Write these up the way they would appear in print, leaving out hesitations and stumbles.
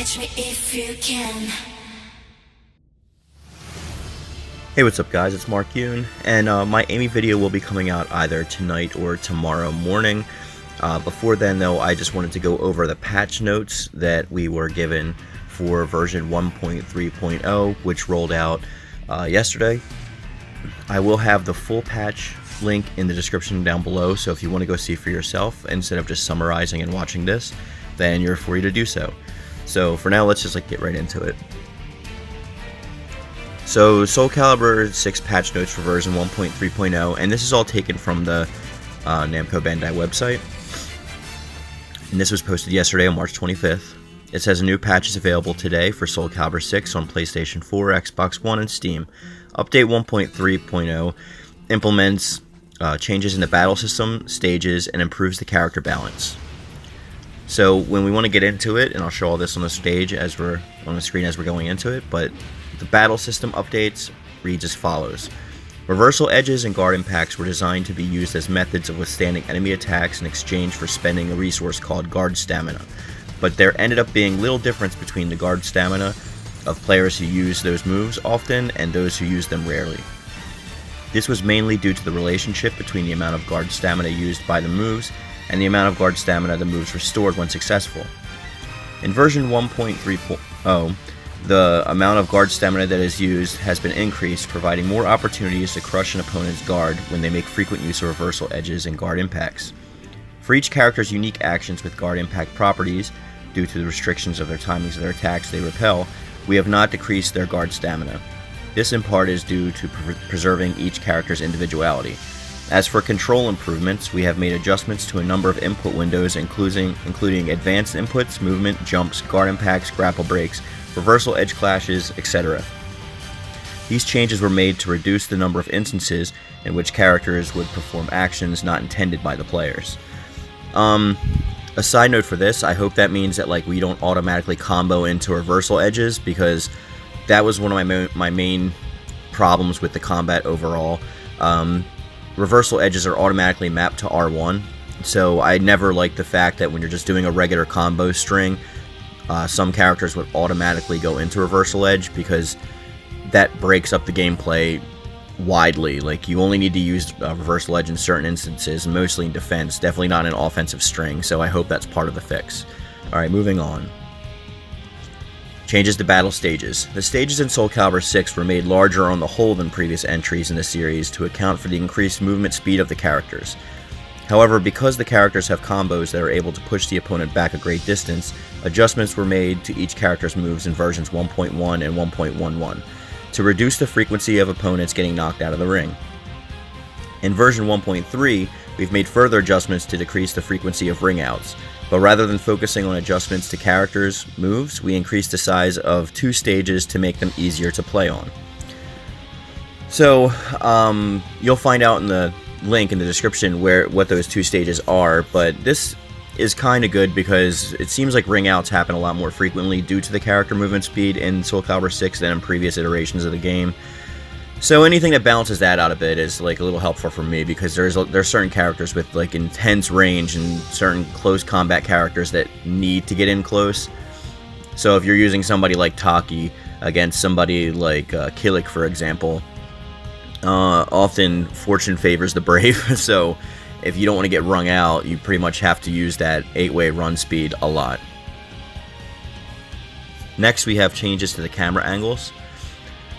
catch me if you can. Hey, what's up guys, it's Mark Yoon, and my Amy video will be coming out either tonight or tomorrow morning. Before then though, I just wanted to go over the patch notes that we were given for version 1.3.0, which rolled out yesterday. I will have the full patch link in the description down below, so if you want to go see for yourself instead of just summarizing and watching this, then you're free to do so. So for now, let's just get right into it. So Soulcalibur 6 patch notes for version 1.3.0, and this is all taken from the Namco Bandai website. And this was posted yesterday on March 25th. It says a new patch is available today for Soulcalibur 6 on PlayStation 4, Xbox One, and Steam. Update 1.3.0 implements changes in the battle system, stages, and improves the character balance. So when we want to get into it, and I'll show all this on the stage as we're on the screen as we're going into it, but the battle system updates reads as follows. Reversal edges and guard impacts were designed to be used as methods of withstanding enemy attacks in exchange for spending a resource called guard stamina. But there ended up being little difference between the guard stamina of players who use those moves often and those who use them rarely. This was mainly due to the relationship between the amount of guard stamina used by the moves and the amount of guard stamina the moves restored when successful. In version 1.3.0, the amount of guard stamina that is used has been increased, providing more opportunities to crush an opponent's guard when they make frequent use of reversal edges and guard impacts. For each character's unique actions with guard impact properties, due to the restrictions of their timings of their attacks they repel, we have not decreased their guard stamina. This in part is due to preserving each character's individuality. As for control improvements, we have made adjustments to a number of input windows including advanced inputs, movement, jumps, guard impacts, grapple breaks, reversal edge clashes, etc. These changes were made to reduce the number of instances in which characters would perform actions not intended by the players. A side note for this, I hope that means that we don't automatically combo into reversal edges, because that was one of my main problems with the combat overall. Reversal edges are automatically mapped to R1, so I never liked the fact that when you're just doing a regular combo string, some characters would automatically go into reversal edge, because that breaks up the gameplay widely. You only need to use reversal edge in certain instances, mostly in defense, definitely not in offensive string, so I hope that's part of the fix. Alright, moving on. Changes to battle stages. The stages in Soulcalibur 6 were made larger on the whole than previous entries in the series to account for the increased movement speed of the characters. However, because the characters have combos that are able to push the opponent back a great distance, adjustments were made to each character's moves in versions 1.1 and 1.11 to reduce the frequency of opponents getting knocked out of the ring. In version 1.3, we've made further adjustments to decrease the frequency of ring outs, but rather than focusing on adjustments to characters' moves, we increased the size of 2 stages to make them easier to play on. So, you'll find out in the link in the description what those 2 stages are, but this is kind of good because it seems like ring outs happen a lot more frequently due to the character movement speed in Soulcalibur 6 than in previous iterations of the game. So anything that balances that out a bit is a little helpful for me, because there's certain characters with intense range and certain close combat characters that need to get in close. So if you're using somebody like Taki against somebody like Killik, for example, often fortune favors the brave. So if you don't want to get wrung out, you pretty much have to use that 8-way run speed a lot. Next, we have changes to the camera angles.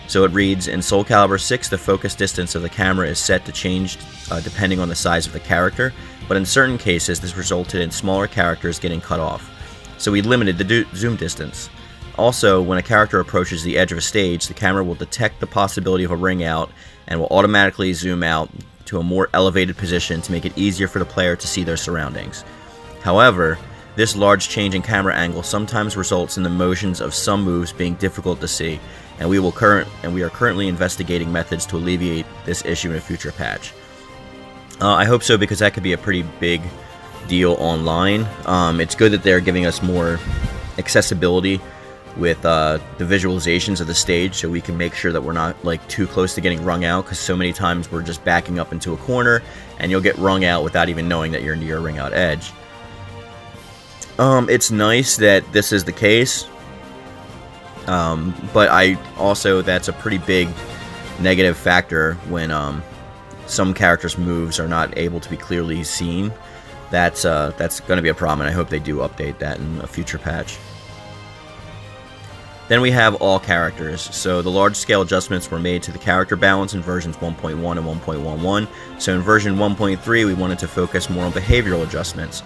So it reads, in Soulcalibur 6, the focus distance of the camera is set to change depending on the size of the character, but in certain cases this resulted in smaller characters getting cut off. So we limited the zoom distance. Also, when a character approaches the edge of a stage, the camera will detect the possibility of a ring out and will automatically zoom out to a more elevated position to make it easier for the player to see their surroundings. However, this large change in camera angle sometimes results in the motions of some moves being difficult to see, and we are currently investigating methods to alleviate this issue in a future patch. I hope so, because that could be a pretty big deal online. It's good that they're giving us more accessibility with the visualizations of the stage, so we can make sure that we're not too close to getting wrung out, because so many times we're just backing up into a corner and you'll get wrung out without even knowing that you're near a ring out edge. It's nice that this is the case. But that's a pretty big negative factor when some characters' moves are not able to be clearly seen. That's going to be a problem, and I hope they do update that in a future patch. Then we have all characters. So the large-scale adjustments were made to the character balance in versions 1.1 and 1.11. So in version 1.3, we wanted to focus more on behavioral adjustments.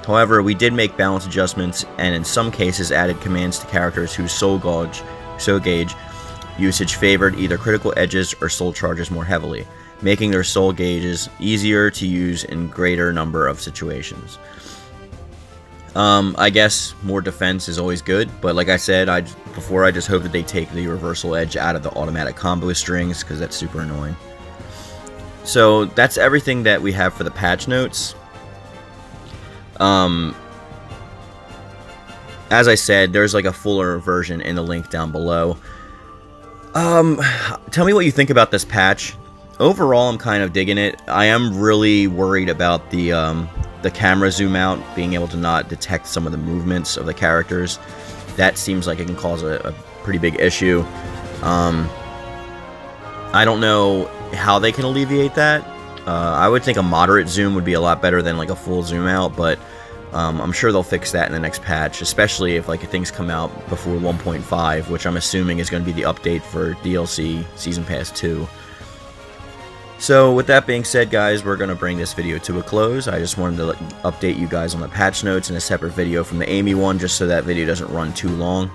However, we did make balance adjustments, and in some cases added commands to characters whose soul gauge usage favored either critical edges or soul charges more heavily, making their soul gauges easier to use in greater number of situations. I guess more defense is always good, but like I said before, I just hope that they take the reversal edge out of the automatic combo strings, because that's super annoying. So that's everything that we have for the patch notes. As I said, there's like a fuller version in the link down below. Tell me what you think about this patch. Overall, I'm kind of digging it. I am really worried about the camera zoom out, being able to not detect some of the movements of the characters. That seems like it can cause a pretty big issue. I don't know how they can alleviate that. I would think a moderate zoom would be a lot better than like a full zoom out, but I'm sure they'll fix that in the next patch, especially if like things come out before 1.5, which I'm assuming is going to be the update for DLC Season Pass 2. So with that being said, guys, we're going to bring this video to a close. I just wanted to update you guys on the patch notes in a separate video from the Amy one, just so that video doesn't run too long.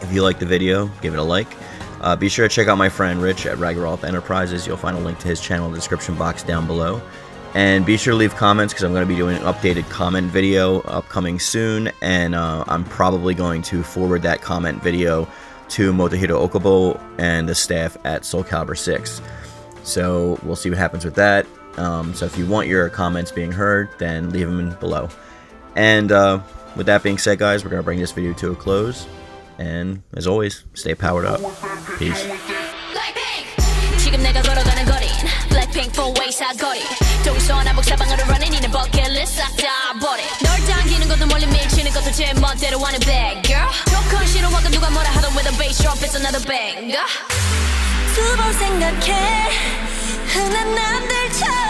If you like the video, give it a like. Be sure to check out my friend Rich at Ragaroth Enterprises. You'll find a link to his channel in the description box down below. And be sure to leave comments, because I'm going to be doing an updated comment video upcoming soon, and I'm probably going to forward that comment video to Motohiro Okubo and the staff at Soulcalibur 6. So we'll see what happens with that. So if you want your comments being heard, then leave them below. And with that being said, guys, we're going to bring this video to a close. And as always, stay powered up. Peace. 지금 내가 걸어가는 거린 Blackpink for ways 사거리 동서남북 사방으로 running 이는 버킷리스트 싹 다 버려 널 당기는 것도 멀리 밀치는 것도 제 멋대로 하는 bad girl 조건 싫어하고 누가 뭐라 하던 with a bass drop it's another banger 두 번 생각해 흔한 남들처럼